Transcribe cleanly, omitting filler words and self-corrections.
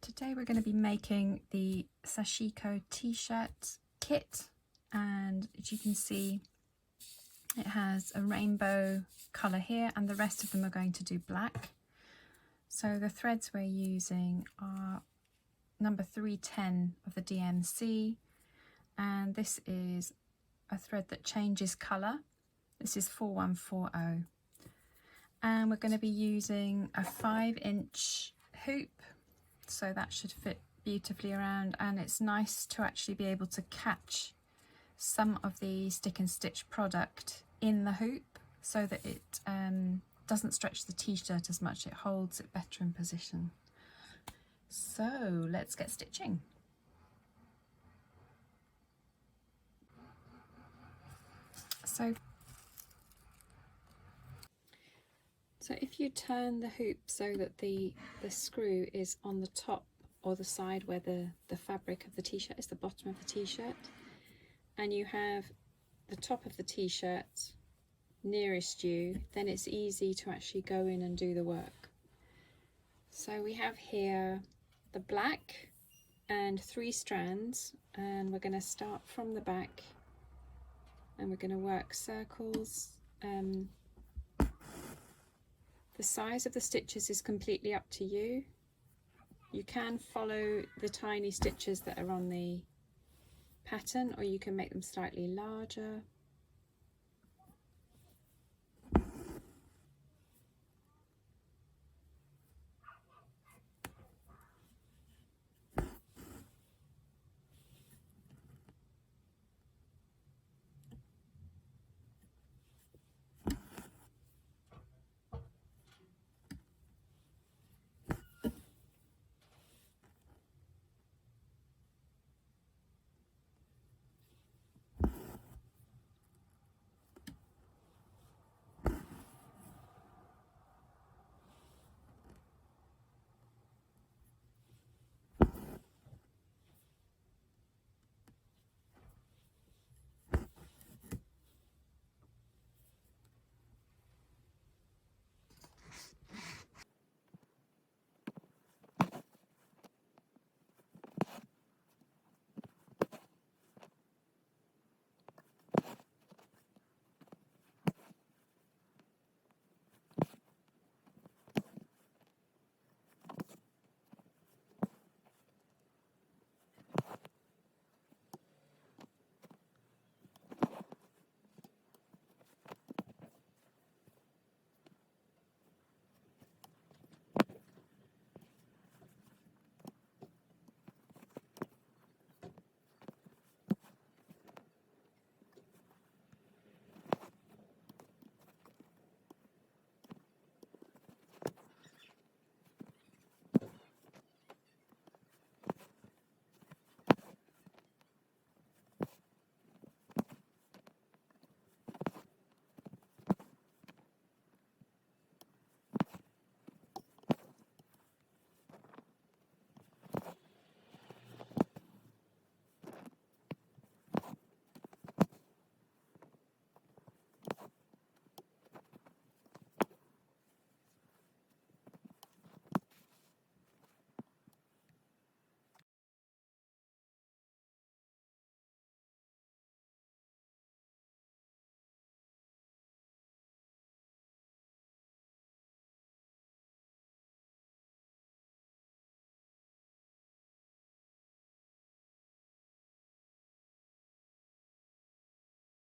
Today we're going to be making the Sashiko t-shirt kit, and as you can see it has a rainbow colour here and the rest of them are going to do black. So the threads we're using are number 310 of the DMC, and this is a thread that changes colour. This is 4140, and we're going to be using a 5-inch hoop, so that should fit beautifully around, and it's nice to actually be able to catch some of the stick and stitch product in the hoop so that it doesn't stretch the t-shirt as much, it holds it better in position. So let's get stitching. So if you turn the hoop so that the screw is on the top or the side where the fabric of the t-shirt is, the bottom of the t-shirt, and you have the top of the t-shirt nearest you, then it's easy to actually go in and do the work. So we have here the black and 3 strands, and we're going to start from the back and we're going to work circles. The size of the stitches is completely up to you. You can follow the tiny stitches that are on the pattern, or you can make them slightly larger.